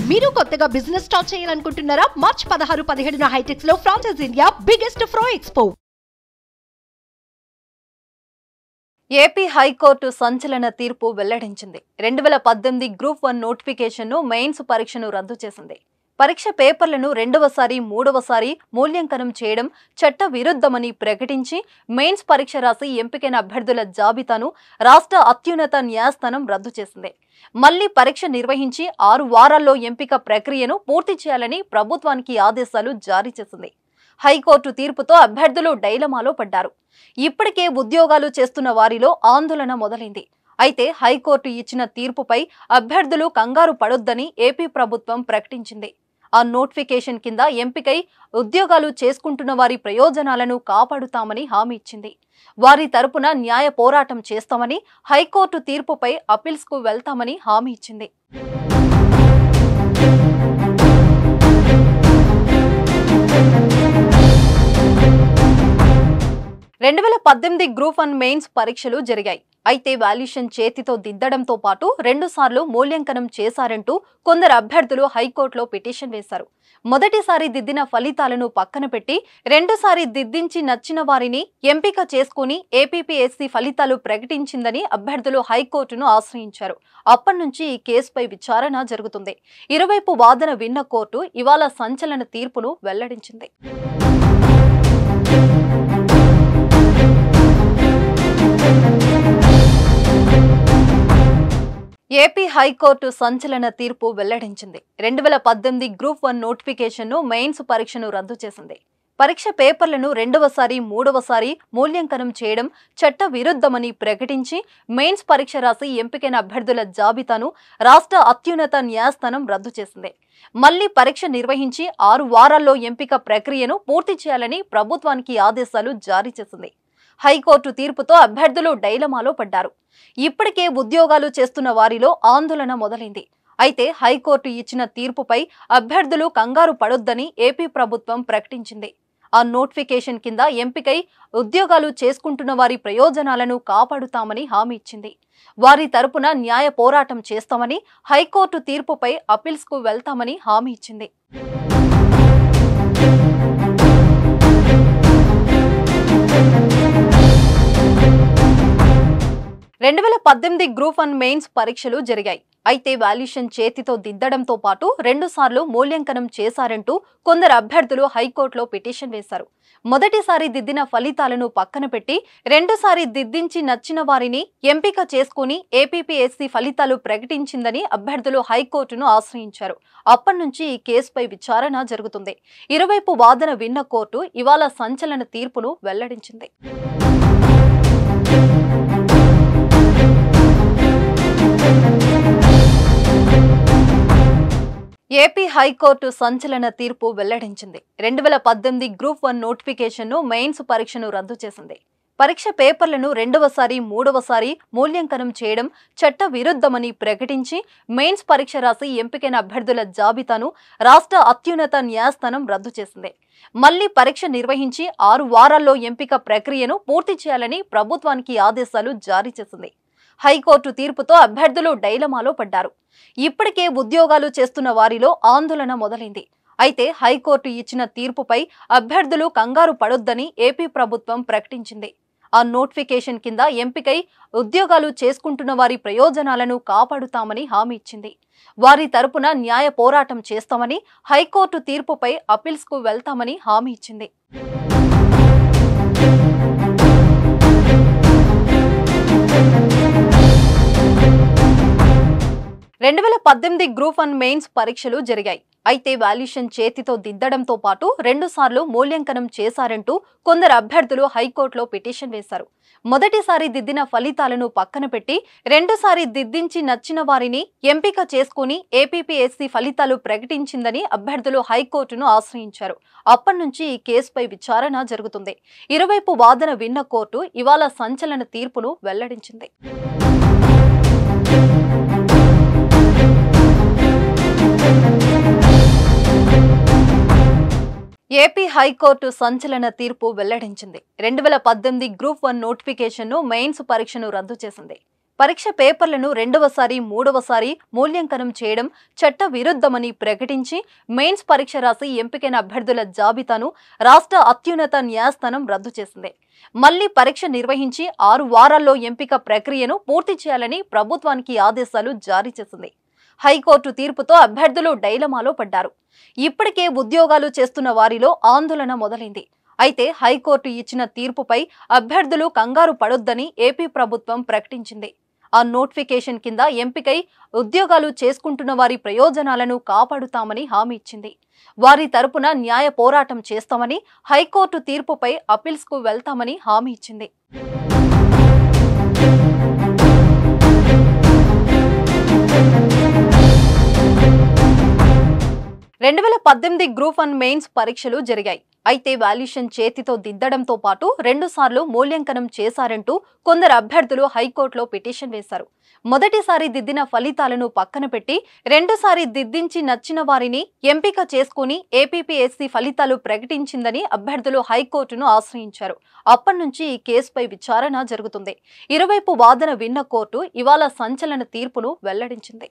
మీరు కొత్తగా business start చేయాలనుకుంటున్నారా? మార్చ్ 16, 17న హైటెక్స్ లో franchise India biggest ఫ్రో expo. AP high court సంచలన తీర్పు వెల్లడించింది. 2018 గ్రూప్ 1 నోటిఫికేషన్ను మెయిన్స్ పరీక్షను రద్దు చేసింది. పరీక్ష పేపర్లను రెండవసారి, మూడవసారి మూల్యాంకనం చేయడం చట్ట విరుద్ధమని ప్రకటించి మెయిన్స్ పరీక్ష రాసి ఎంపికైన అభ్యర్థుల జాబితాను రాష్ట్ర అత్యున్నత న్యాయస్థానం రద్దు చేసింది. మళ్లీ పరీక్ష నిర్వహించి 6 వారాల్లో ఎంపిక ప్రక్రియను పూర్తి చేయాలని ప్రభుత్వానికి ఆదేశాలు జారీ చేసింది. హైకోర్టు తీర్పుతో అభ్యర్థులు డైలమాలో పడ్డారు. ఇప్పటికే ఉద్యోగాలు చేస్తున్న వారిలో ఆందోళన మొదలైంది. అయితే హైకోర్టు ఇచ్చిన తీర్పుపై అభ్యర్థులు కంగారు పడొద్దని ఏపీ ప్రభుత్వం ప్రకటించింది. ఆ నోటిఫికేషన్ కింద ఎంపికై ఉద్యోగాలు చేసుకుంటున్న వారి ప్రయోజనాలను కాపాడుతామని హామీ ఇచ్చింది. వారి తరపున న్యాయ పోరాటం చేస్తామని, హైకోర్టు తీర్పుపై అపీల్స్కు వెళ్తామని హామీ ఇచ్చింది. 2018 గ్రూప్ 1 మెయిన్స్ పరీక్షలు జరిగాయి. అయితే వాల్యుయేషన్ చేతితో దిద్దడంతో పాటు 2 సార్లు మూల్యాంకనం చేశారంటూ కొందరు అభ్యర్థులు హైకోర్టులో పిటిషన్ వేశారు. మొదటిసారి దిద్దిన ఫలితాలను పక్కన పెట్టి 2 సారి దిద్దించి నచ్చిన వారిని ఎంపిక చేసుకుని ఏపీపీఎస్సీ ఫలితాలు ప్రకటించిందని అభ్యర్థులు హైకోర్టును ఆశ్రయించారు. అప్పటి నుంచి ఈ కేసుపై విచారణ జరుగుతుంది. ఇరువైపు వాదన విన్న కోర్టు ఇవాళ సంచలన తీర్పును వెల్లడించింది. ఏపీ హైకోర్టు సంచలన తీర్పు వెల్లడించింది. 2018 గ్రూప్ 1 నోటిఫికేషన్ను మెయిన్స్ పరీక్షను రద్దు చేసింది. పరీక్ష పేపర్లను రెండవసారి, మూడవసారి మూల్యాంకనం చేయడం చట్ట విరుద్ధమని ప్రకటించి మెయిన్స్ పరీక్ష రాసి ఎంపికైన అభ్యర్థుల జాబితాను రాష్ట్ర అత్యున్నత న్యాయస్థానం రద్దు చేసింది. మళ్లీ పరీక్ష నిర్వహించి 6 వారాల్లో ఎంపిక ప్రక్రియను పూర్తి చేయాలని ప్రభుత్వానికి ఆదేశాలు జారీ చేసింది. హైకోర్టు తీర్పుతో అభ్యర్థులు డైలమాలో పడ్డారు. ఇప్పటికే ఉద్యోగాలు చేస్తున్న వారిలో ఆందోళన మొదలైంది. అయితే హైకోర్టు ఇచ్చిన తీర్పుపై అభ్యర్థులు కంగారు పడొద్దని ఏపీ ప్రభుత్వం ప్రకటించింది. ఆ నోటిఫికేషన్ కింద ఎంపికై ఉద్యోగాలు చేసుకుంటున్న వారి ప్రయోజనాలను కాపాడుతామని హామీ ఇచ్చింది. వారి తరపున న్యాయ పోరాటం చేస్తామని, హైకోర్టు తీర్పుపై అపీల్స్కు వెళ్తామని హామీ ఇచ్చింది. గ్రూప్ 1 మెయిన్స్ పరీక్షలు జరిగాయి. అయితే వాల్యుయేషన్ చేతితో దిద్దడంతో పాటు 2 సార్లు మూల్యాంకనం చేశారంటూ కొందరు అభ్యర్థులు హైకోర్టులో పిటిషన్ వేశారు. మొదటిసారి దిద్దిన ఫలితాలను పక్కన పెట్టి 2 సారి దిద్దించి నచ్చిన వారిని ఎంపిక చేసుకుని ఏపీపీఎస్సీ ఫలితాలు ప్రకటించిందని అభ్యర్థులు హైకోర్టును ఆశ్రయించారు. అప్పటి నుంచి ఈ కేసుపై విచారణ జరుగుతుంది. ఇరువైపు వాదన విన్న కోర్టు ఇవాళ సంచలన తీర్పును వెల్లడించింది. ఏపీ హైకోర్టు సంచలన తీర్పు వెల్లడించింది. 2018 గ్రూప్ 1 నోటిఫికేషన్ను మెయిన్స్ పరీక్షను రద్దు చేసింది. పరీక్ష పేపర్లను రెండవసారి, మూడవసారి మూల్యాంకనం చేయడం చట్ట విరుద్ధమని ప్రకటించి మెయిన్స్ పరీక్ష రాసి ఎంపికైన అభ్యర్థుల జాబితాను రాష్ట్ర అత్యున్నత న్యాయస్థానం రద్దు చేసింది. మళ్లీ పరీక్ష నిర్వహించి 6 వారాల్లో ఎంపిక ప్రక్రియను పూర్తి చేయాలని ప్రభుత్వానికి ఆదేశాలు జారీ చేసింది. హైకోర్టు తీర్పుతో అభ్యర్థులు డైలమాలో పడ్డారు. ఇప్పటికే ఉద్యోగాలు చేస్తున్న వారిలో ఆందోళన మొదలైంది. అయితే హైకోర్టు ఇచ్చిన తీర్పుపై అభ్యర్థులు కంగారు పడొద్దని ఏపీ ప్రభుత్వం ప్రకటించింది. ఆ నోటిఫికేషన్ కింద ఎంపికై ఉద్యోగాలు చేసుకుంటున్న వారి ప్రయోజనాలను కాపాడుతామని హామీ ఇచ్చింది. వారి తరపున న్యాయ పోరాటం చేస్తామని, హైకోర్టు తీర్పుపై అపీల్స్కు వెళ్తామని హామీ ఇచ్చింది. గ్రూప్ 1 మెయిన్స్ పరీక్షలు జరిగాయి. అయితే వాల్యుయేషన్ చేతితో దిద్దడంతో పాటు 2 సార్లు మూల్యాంకనం చేశారంటూ కొందరు అభ్యర్థులు హైకోర్టులో పిటిషన్ వేశారు. మొదటిసారి దిద్దిన ఫలితాలను పక్కన పెట్టి 2 సారి దిద్దించి నచ్చిన వారిని ఎంపిక చేసుకుని ఏపీపీఎస్సీ ఫలితాలు ప్రకటించిందని అభ్యర్థులు హైకోర్టును ఆశ్రయించారు. అప్పటి నుంచి ఈ కేసుపై విచారణ జరుగుతుంది. ఇరువైపు వాదన విన్న కోర్టు ఇవాళ సంచలన తీర్పును వెల్లడించింది. ఏపీ హైకోర్టు సంచలన తీర్పు వెల్లడించింది. 2018 గ్రూప్ 1 నోటిఫికేషన్ను మెయిన్స్ పరీక్షను రద్దు చేసింది. పరీక్ష పేపర్లను రెండవసారి మూడవసారి మూల్యాంకనం చేయడం చట్ట విరుద్ధమని ప్రకటించి మెయిన్స్ పరీక్ష రాసి ఎంపికైన అభ్యర్థుల జాబితాను రాష్ట్ర అత్యున్నత న్యాయస్థానం రద్దు చేసింది. మళ్లీ పరీక్ష నిర్వహించి 6 వారాల్లో ఎంపిక ప్రక్రియను పూర్తి చేయాలని ప్రభుత్వానికి ఆదేశాలు జారీ చేసింది. హైకోర్టు తీర్పుతో అభ్యర్థులు డైలమాలో పడ్డారు. ఇప్పటికే ఉద్యోగాలు చేస్తున్న వారిలో ఆందోళన మొదలైంది. అయితే హైకోర్టు ఇచ్చిన తీర్పుపై అభ్యర్థులు కంగారు పడొద్దని ఏపీ ప్రభుత్వం ప్రకటించింది. ఆ నోటిఫికేషన్ కింద ఎంపికై ఉద్యోగాలు చేసుకుంటున్న వారి ప్రయోజనాలను కాపాడుతామని హామీ ఇచ్చింది. వారి తరపున న్యాయ పోరాటం చేస్తామని, హైకోర్టు తీర్పుపై అపీల్స్కు వెళ్తామని హామీ ఇచ్చింది. 2018 గ్రూప్ 1 మెయిన్స్ పరీక్షలు జరిగాయి. అయితే వాల్యుయేషన్ చేతితో దిద్దడంతో పాటు 2 సార్లు మూల్యాంకనం చేశారంటూ కొందరు అభ్యర్థులు హైకోర్టులో పిటిషన్ వేశారు. మొదటిసారి దిద్దిన ఫలితాలను పక్కన పెట్టి రెండోసారి దిద్దించి నచ్చిన వారిని ఎంపిక చేసుకుని ఏపీపీఎస్సీ ఫలితాలు ప్రకటించిందని అభ్యర్థులు హైకోర్టును ఆశ్రయించారు. అప్పటి నుంచి ఈ కేసుపై విచారణ జరుగుతుంది. ఇరువైపు వాదన విన్న కోర్టు ఇవాళ సంచలన తీర్పును వెల్లడించింది.